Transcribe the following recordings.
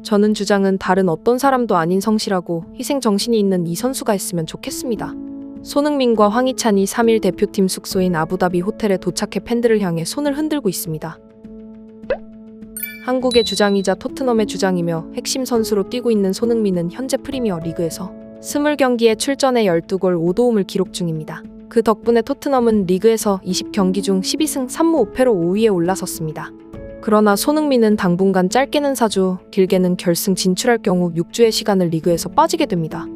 저는 주장은 다른 어떤 사람도 아닌 성실하고 희생정신이 있는 이 선수가 했으면 좋겠습니다. 손흥민과 황희찬이 3일 대표팀 숙소인 아부다비 호텔에 도착해 팬들을 향해 손을 흔들고 있습니다. 한국의 주장이자 토트넘의 주장이며 핵심 선수로 뛰고 있는 손흥민은 현재 프리미어 리그에서 20경기에 출전해 12골 5도움을 기록 중입니다. 그 덕분에 토트넘은 리그에서 20경기 중 12승 3무 5패로 5위에 올라섰습니다. 그러나 손흥민은 당분간 짧게는 4주, 길게는 결승 진출할 경우 6주의 시간을 리그에서 빠지게 됩니다.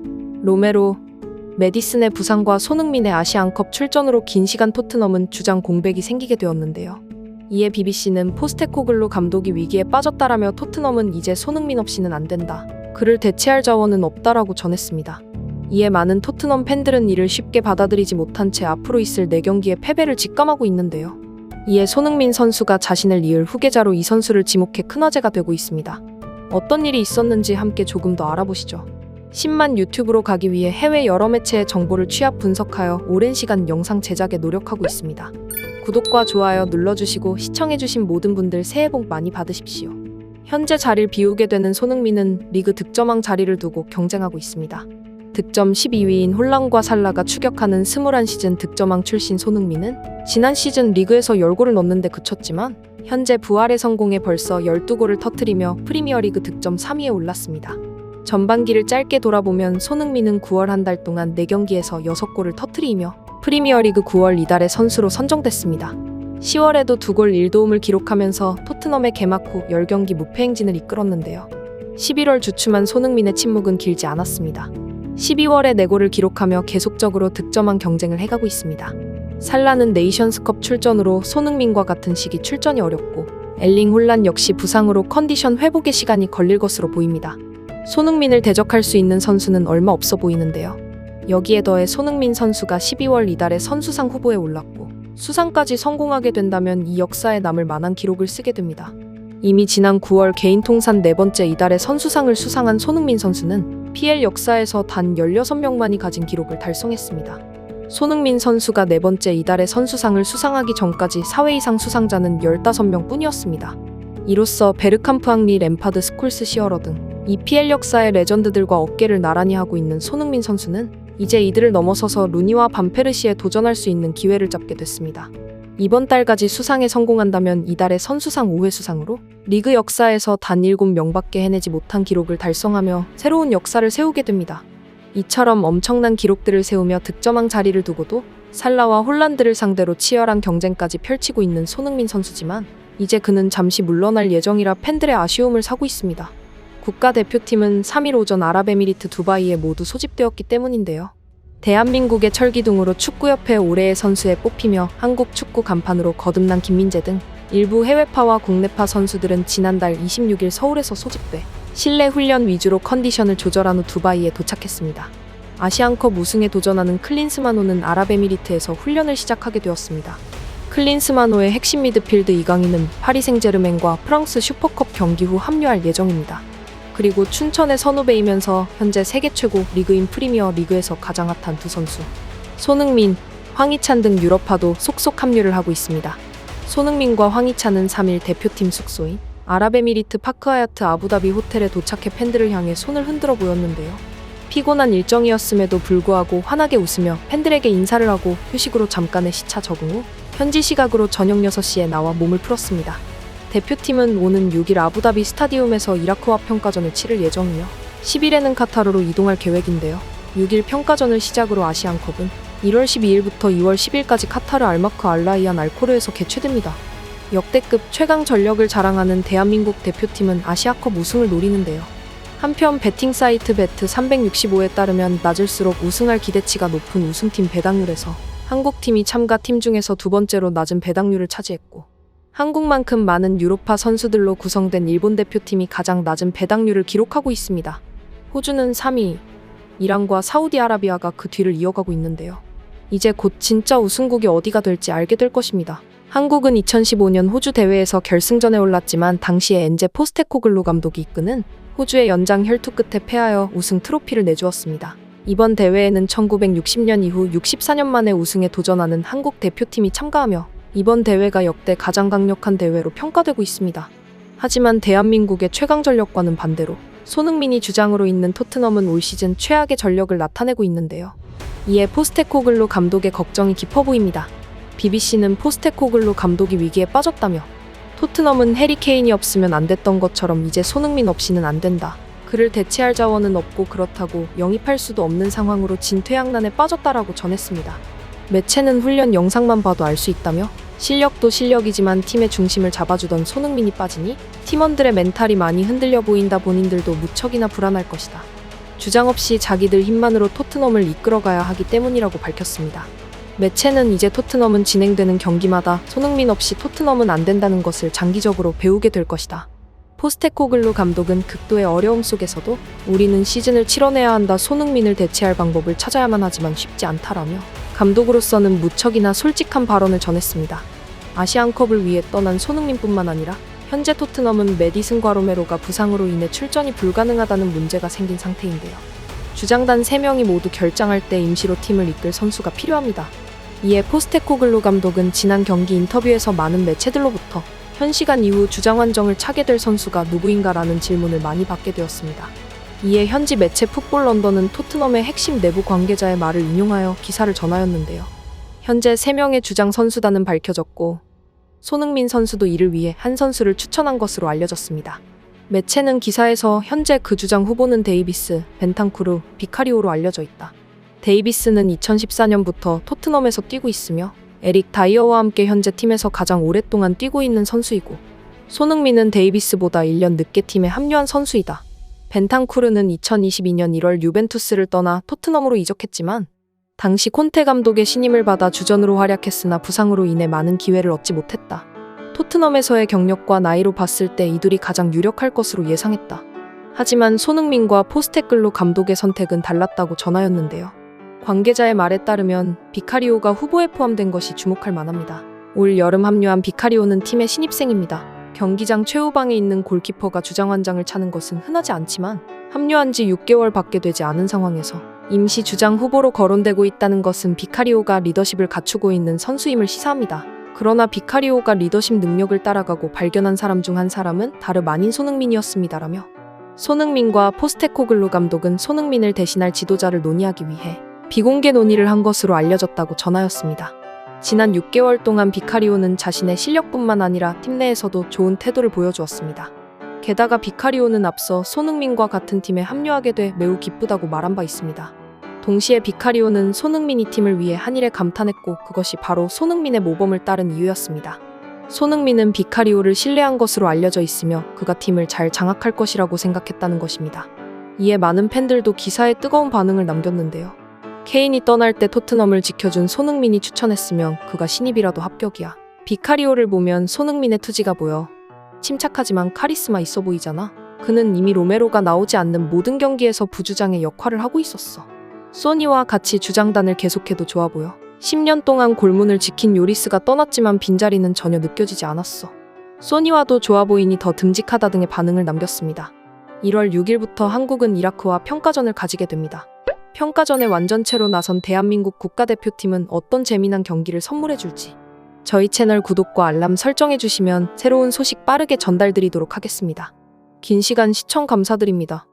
로메로, 메디슨의 부상과 손흥민의 아시안컵 출전으로 긴 시간 토트넘은 주장 공백이 생기게 되었는데요. 이에 BBC는 포스테코글루 감독이 위기에 빠졌다라며 토트넘은 이제 손흥민 없이는 안 된다. 그를 대체할 자원은 없다라고 전했습니다. 이에 많은 토트넘 팬들은 이를 쉽게 받아들이지 못한 채 앞으로 있을 4경기의 패배를 직감하고 있는데요. 이에 손흥민 선수가 자신을 이을 후계자로 이 선수를 지목해 큰 화제가 되고 있습니다. 어떤 일이 있었는지 함께 조금 더 알아보시죠. 10만 유튜브로 가기 위해 해외 여러 매체의 정보를 취합 분석하여 오랜 시간 영상 제작에 노력하고 있습니다. 구독과 좋아요 눌러주시고 시청해주신 모든 분들 새해 복 많이 받으십시오. 현재 자리를 비우게 되는 손흥민은 리그 득점왕 자리를 두고 경쟁하고 있습니다. 득점 12위인 홀란과 살라가 추격하는 21시즌 득점왕 출신 손흥민은 지난 시즌 리그에서 10골을 넣는데 그쳤지만 현재 부활에 성공해 벌써 12골을 터뜨리며 프리미어리그 득점 3위에 올랐습니다. 전반기를 짧게 돌아보면 손흥민은 9월 한 달 동안 4경기에서 6골을 터뜨리며 프리미어리그 9월 이달의 선수로 선정됐습니다. 10월에도 2골 1도움을 기록하면서 토트넘의 개막 후 10경기 무패 행진을 이끌었는데요. 11월 주춤한 손흥민의 침묵은 길지 않았습니다. 12월에 4골을 기록하며 계속적으로 득점왕 경쟁을 해가고 있습니다. 살라는 네이션스컵 출전으로 손흥민과 같은 시기 출전이 어렵고 엘링 홀란 역시 부상으로 컨디션 회복의 시간이 걸릴 것으로 보입니다. 손흥민을 대적할 수 있는 선수는 얼마 없어 보이는데요. 여기에 더해 손흥민 선수가 12월 이달에 선수상 후보에 올랐고 수상까지 성공하게 된다면 이 역사에 남을 만한 기록을 쓰게 됩니다. 이미 지난 9월 개인 통산 4번째 이달에 선수상을 수상한 손흥민 선수는 PL 역사에서 단 16명만이 가진 기록을 달성했습니다. 손흥민 선수가 4번째 이달에 선수상을 수상하기 전까지 4회 이상 수상자는 15명 뿐이었습니다. 이로써 베르캄프, 앙리, 램파드, 스콜스, 시어러 등 EPL 역사의 레전드들과 어깨를 나란히 하고 있는 손흥민 선수는 이제 이들을 넘어서서 루니와 반페르시에 도전할 수 있는 기회를 잡게 됐습니다. 이번 달까지 수상에 성공한다면 이달의 선수상 5회 수상으로 리그 역사에서 단 7명밖에 해내지 못한 기록을 달성하며 새로운 역사를 세우게 됩니다. 이처럼 엄청난 기록들을 세우며 득점왕 자리를 두고도 살라와 홀란드를 상대로 치열한 경쟁까지 펼치고 있는 손흥민 선수지만 이제 그는 잠시 물러날 예정이라 팬들의 아쉬움을 사고 있습니다. 국가대표팀은 3일 오전 아랍에미리트 두바이에 모두 소집되었기 때문인데요. 대한민국의 철기둥으로 축구협회 올해의 선수에 뽑히며 한국 축구 간판으로 거듭난 김민재 등 일부 해외파와 국내파 선수들은 지난달 26일 서울에서 소집돼 실내 훈련 위주로 컨디션을 조절한 후 두바이에 도착했습니다. 아시안컵 우승에 도전하는 클린스만호는 아랍에미리트에서 훈련을 시작하게 되었습니다. 클린스만호의 핵심 미드필드 이강인은 파리 생제르맹과 프랑스 슈퍼컵 경기 후 합류할 예정입니다. 그리고 춘천의 선후배이면서 현재 세계 최고 리그인 프리미어 리그에서 가장 핫한 두 선수 손흥민, 황희찬 등 유럽파도 속속 합류를 하고 있습니다. 손흥민과 황희찬은 3일 대표팀 숙소인 아랍에미리트 파크 하얏트 아부다비 호텔에 도착해 팬들을 향해 손을 흔들어 보였는데요. 피곤한 일정이었음에도 불구하고 환하게 웃으며 팬들에게 인사를 하고 휴식으로 잠깐의 시차 적응 후 현지 시각으로 저녁 6시에 나와 몸을 풀었습니다. 대표팀은 오는 6일 아부다비 스타디움에서 이라크와 평가전을 치를 예정이며 10일에는 카타르로 이동할 계획인데요. 6일 평가전을 시작으로 아시안컵은 1월 12일부터 2월 10일까지 카타르 알마크 알라이안 알코르에서 개최됩니다. 역대급 최강 전력을 자랑하는 대한민국 대표팀은 아시아컵 우승을 노리는데요. 한편 베팅 사이트 베트365에 따르면 낮을수록 우승할 기대치가 높은 우승팀 배당률에서 한국팀이 참가 팀 중에서 두 번째로 낮은 배당률을 차지했고 한국만큼 많은 유로파 선수들로 구성된 일본 대표팀이 가장 낮은 배당률을 기록하고 있습니다. 호주는 3위, 이란과 사우디아라비아가 그 뒤를 이어가고 있는데요. 이제 곧 진짜 우승국이 어디가 될지 알게 될 것입니다. 한국은 2015년 호주 대회에서 결승전에 올랐지만 당시에 엔제 포스테코글루 감독이 이끄는 호주의 연장 혈투 끝에 패하여 우승 트로피를 내주었습니다. 이번 대회에는 1960년 이후 64년 만에 우승에 도전하는 한국 대표팀이 참가하며 이번 대회가 역대 가장 강력한 대회로 평가되고 있습니다. 하지만 대한민국의 최강 전력과는 반대로 손흥민이 주장으로 있는 토트넘은 올 시즌 최악의 전력을 나타내고 있는데요. 이에 포스테코글루 감독의 걱정이 깊어 보입니다. BBC는 포스테코글루 감독이 위기에 빠졌다며 토트넘은 해리 케인이 없으면 안 됐던 것처럼 이제 손흥민 없이는 안 된다. 그를 대체할 자원은 없고 그렇다고 영입할 수도 없는 상황으로 진퇴양난에 빠졌다라고 전했습니다. 매체는 훈련 영상만 봐도 알 수 있다며 실력도 실력이지만 팀의 중심을 잡아주던 손흥민이 빠지니 팀원들의 멘탈이 많이 흔들려 보인다. 본인들도 무척이나 불안할 것이다. 주장 없이 자기들 힘만으로 토트넘을 이끌어가야 하기 때문이라고 밝혔습니다. 매체는 이제 토트넘은 진행되는 경기마다 손흥민 없이 토트넘은 안 된다는 것을 장기적으로 배우게 될 것이다. 포스테코글루 감독은 극도의 어려움 속에서도 우리는 시즌을 치러내야 한다. 손흥민을 대체할 방법을 찾아야만 하지만 쉽지 않다라며 감독으로서는 무척이나 솔직한 발언을 전했습니다. 아시안컵을 위해 떠난 손흥민뿐만 아니라 현재 토트넘은 메디슨과 로메로가 부상으로 인해 출전이 불가능하다는 문제가 생긴 상태인데요. 주장단 3명이 모두 결장할 때 임시로 팀을 이끌 선수가 필요합니다. 이에 포스테코글루 감독은 지난 경기 인터뷰에서 많은 매체들로부터 현 시간 이후 주장 환정을 차게 될 선수가 누구인가라는 질문을 많이 받게 되었습니다. 이에 현지 매체 풋볼 런던은 토트넘의 핵심 내부 관계자의 말을 인용하여 기사를 전하였는데요. 현재 3명의 주장 선수단은 밝혀졌고 손흥민 선수도 이를 위해 한 선수를 추천한 것으로 알려졌습니다. 매체는 기사에서 현재 그 주장 후보는 데이비스, 벤탄쿠르, 비카리오로 알려져 있다. 데이비스는 2014년부터 토트넘에서 뛰고 있으며 에릭 다이어와 함께 현재 팀에서 가장 오랫동안 뛰고 있는 선수이고 손흥민은 데이비스보다 1년 늦게 팀에 합류한 선수이다. 벤탄쿠르는 2022년 1월 유벤투스를 떠나 토트넘으로 이적했지만 당시 콘테 감독의 신임을 받아 주전으로 활약했으나 부상으로 인해 많은 기회를 얻지 못했다. 토트넘에서의 경력과 나이로 봤을 때 이둘이 가장 유력할 것으로 예상했다. 하지만 손흥민과 포스테글루 감독의 선택은 달랐다고 전하였는데요. 관계자의 말에 따르면 비카리오가 후보에 포함된 것이 주목할 만합니다. 올 여름 합류한 비카리오는 팀의 신입생입니다. 경기장 최후방에 있는 골키퍼가 주장 환장을 차는 것은 흔하지 않지만 합류한 지 6개월밖에 되지 않은 상황에서 임시 주장 후보로 거론되고 있다는 것은 비카리오가 리더십을 갖추고 있는 선수임을 시사합니다. 그러나 비카리오가 리더십 능력을 따라가고 발견한 사람 중 한 사람은 다름 아닌 손흥민이었습니다라며 손흥민과 포스테코글루 감독은 손흥민을 대신할 지도자를 논의하기 위해 비공개 논의를 한 것으로 알려졌다고 전하였습니다. 지난 6개월 동안 비카리오는 자신의 실력뿐만 아니라 팀 내에서도 좋은 태도를 보여주었습니다. 게다가 비카리오는 앞서 손흥민과 같은 팀에 합류하게 돼 매우 기쁘다고 말한 바 있습니다. 동시에 비카리오는 손흥민이 팀을 위해 한 일에 감탄했고 그것이 바로 손흥민의 모범을 따른 이유였습니다. 손흥민은 비카리오를 신뢰한 것으로 알려져 있으며 그가 팀을 잘 장악할 것이라고 생각했다는 것입니다. 이에 많은 팬들도 기사에 뜨거운 반응을 남겼는데요. 케인이 떠날 때 토트넘을 지켜준 손흥민이 추천했으면 그가 신입이라도 합격이야. 비카리오를 보면 손흥민의 투지가 보여. 침착하지만 카리스마 있어 보이잖아. 그는 이미 로메로가 나오지 않는 모든 경기에서 부주장의 역할을 하고 있었어. 소니와 같이 주장단을 계속해도 좋아 보여. 10년 동안 골문을 지킨 요리스가 떠났지만 빈자리는 전혀 느껴지지 않았어. 소니와도 좋아 보이니 더 듬직하다 등의 반응을 남겼습니다. 1월 6일부터 한국은 이라크와 평가전을 가지게 됩니다. 평가전에 완전체로 나선 대한민국 국가대표팀은 어떤 재미난 경기를 선물해줄지 저희 채널 구독과 알람 설정해주시면 새로운 소식 빠르게 전달드리도록 하겠습니다. 긴 시간 시청 감사드립니다.